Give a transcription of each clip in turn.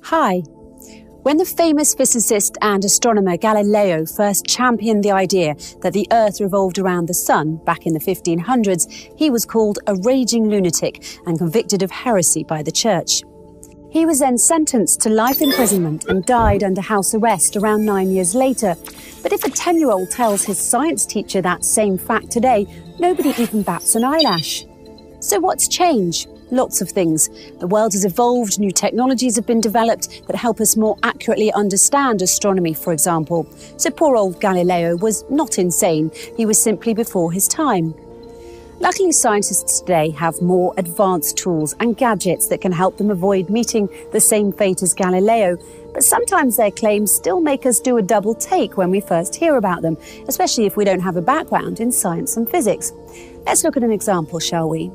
Hi. When the famous physicist and astronomer Galileo first championed the idea that the Earth revolved around the Sun back in the 1500s, he was called a raging lunatic and convicted of heresy by the Church. He was then sentenced to life imprisonment and died under house arrest around 9 years later. But if a 10-year-old tells his science teacher that same fact today, nobody even bats an eyelash. So what's changed? Lots of things. The world has evolved, new technologies have been developed that help us more accurately understand astronomy, for example. So poor old Galileo was not insane, he was simply before his time. Luckily, scientists today have more advanced tools and gadgets that can help them avoid meeting the same fate as Galileo, but sometimes their claims still make us do a double take when we first hear about them, especially if we don't have a background in science and physics. Let's look at an example, shall we?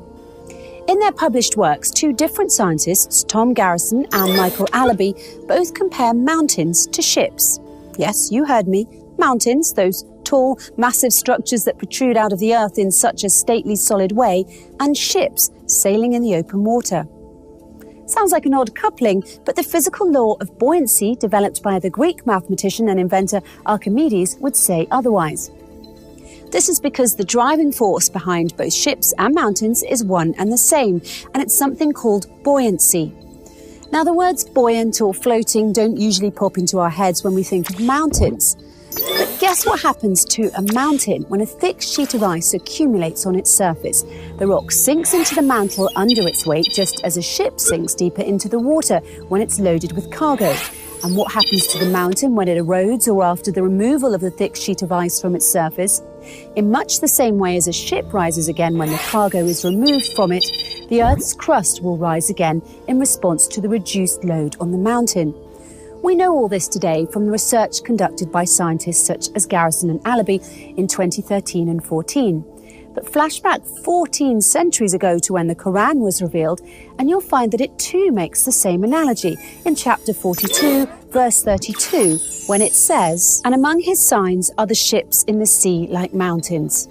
In their published works, two different scientists, Tom Garrison and Michael Allaby, both compare mountains to ships. Yes, you heard me. Mountains, those tall, massive structures that protrude out of the earth in such a stately, solid way, and ships sailing in the open water. Sounds like an odd coupling, but the physical law of buoyancy, developed by the Greek mathematician and inventor Archimedes, would say otherwise. This is because the driving force behind both ships and mountains is one and the same, and it's something called buoyancy. Now, the words buoyant or floating don't usually pop into our heads when we think of mountains. But guess what happens to a mountain when a thick sheet of ice accumulates on its surface? The rock sinks into the mantle under its weight, just as a ship sinks deeper into the water when it's loaded with cargo. And what happens to the mountain when it erodes or after the removal of the thick sheet of ice from its surface? In much the same way as a ship rises again when the cargo is removed from it, the Earth's crust will rise again in response to the reduced load on the mountain. We know all this today from the research conducted by scientists such as Garrison and Allaby in 2013 and 14. But flashback 14 centuries ago to when the Quran was revealed, and you'll find that it too makes the same analogy in chapter 42, verse 32, when it says, "And among his signs are the ships in the sea like mountains."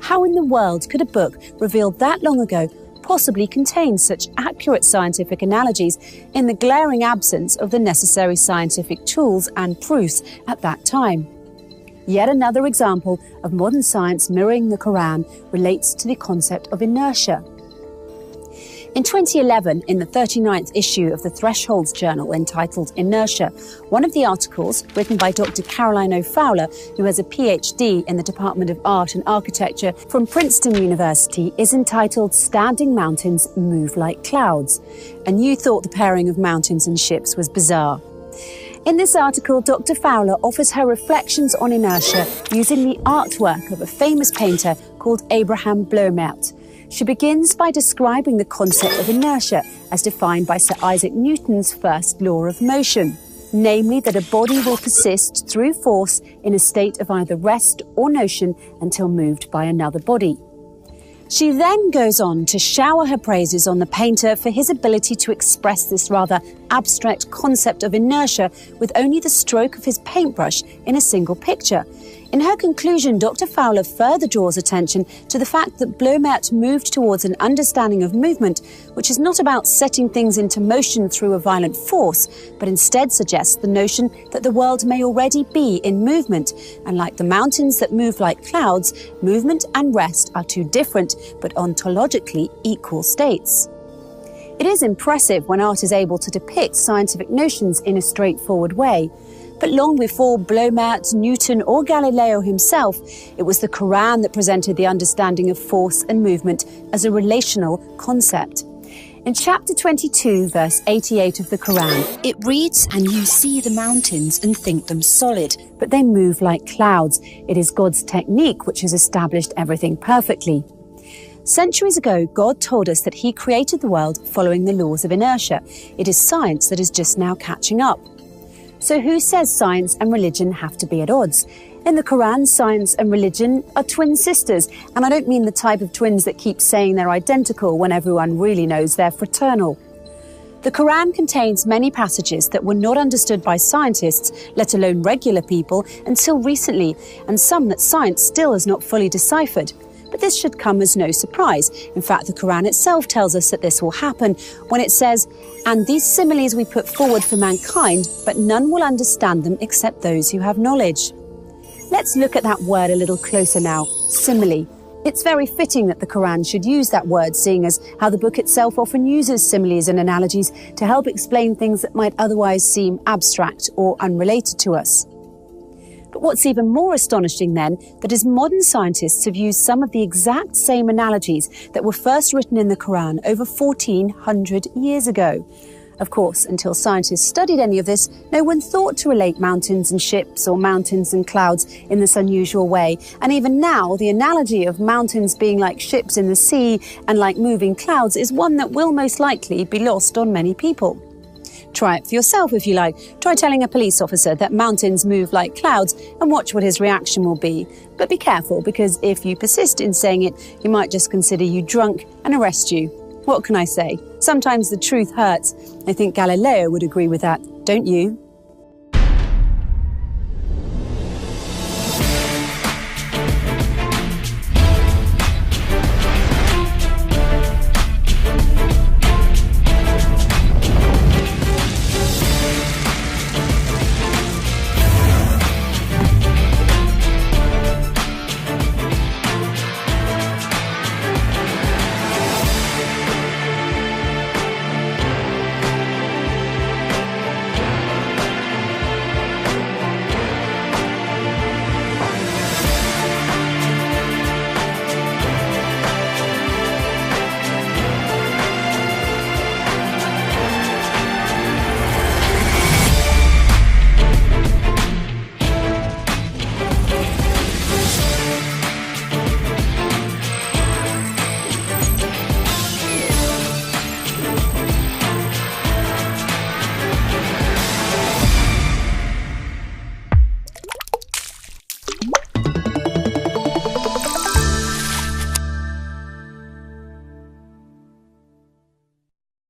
How in the world could a book revealed that long ago possibly contain such accurate scientific analogies in the glaring absence of the necessary scientific tools and proofs at that time? Yet another example of modern science mirroring the Quran relates to the concept of inertia. In 2011, in the 39th issue of the Thresholds Journal entitled Inertia, one of the articles, written by Dr. Caroline O. Fowler, who has a PhD in the Department of Art and Architecture from Princeton University, is entitled "Standing Mountains Move Like Clouds." And you thought the pairing of mountains and ships was bizarre. In this article, Dr. Fowler offers her reflections on inertia using the artwork of a famous painter called Abraham Bloemaert. She begins by describing the concept of inertia as defined by Sir Isaac Newton's first law of motion, namely that a body will persist through force in a state of either rest or motion until moved by another body. She then goes on to shower her praises on the painter for his ability to express this rather abstract concept of inertia with only the stroke of his paintbrush in a single picture. In her conclusion, Dr. Fowler further draws attention to the fact that Bloemaert moved towards an understanding of movement, which is not about setting things into motion through a violent force, but instead suggests the notion that the world may already be in movement. And like the mountains that move like clouds, movement and rest are two different, but ontologically equal states. It is impressive when art is able to depict scientific notions in a straightforward way. But long before Bloemaert, Newton or Galileo himself, it was the Quran that presented the understanding of force and movement as a relational concept. In chapter 22, verse 88 of the Quran, it reads, "And you see the mountains and think them solid, but they move like clouds. It is God's technique which has established everything perfectly." Centuries ago, God told us that he created the world following the laws of inertia. It is science that is just now catching up. So who says science and religion have to be at odds? In the Quran, science and religion are twin sisters, and I don't mean the type of twins that keep saying they're identical when everyone really knows they're fraternal. The Quran contains many passages that were not understood by scientists, let alone regular people, until recently, and some that science still has not fully deciphered. But this should come as no surprise. In fact, the Quran itself tells us that this will happen when it says, "And these similes we put forward for mankind, but none will understand them except those who have knowledge." Let's look at that word a little closer now, simile. It's very fitting that the Quran should use that word, seeing as how the book itself often uses similes and analogies to help explain things that might otherwise seem abstract or unrelated to us. But what's even more astonishing then, that is modern scientists have used some of the exact same analogies that were first written in the Quran over 1400 years ago. Of course, until scientists studied any of this, no one thought to relate mountains and ships or mountains and clouds in this unusual way. And even now, the analogy of mountains being like ships in the sea and like moving clouds is one that will most likely be lost on many people. Try it for yourself if you like. Try telling a police officer that mountains move like clouds and watch what his reaction will be. But be careful, because if you persist in saying it, he might just consider you drunk and arrest you. What can I say? Sometimes the truth hurts. I think Galileo would agree with that, don't you?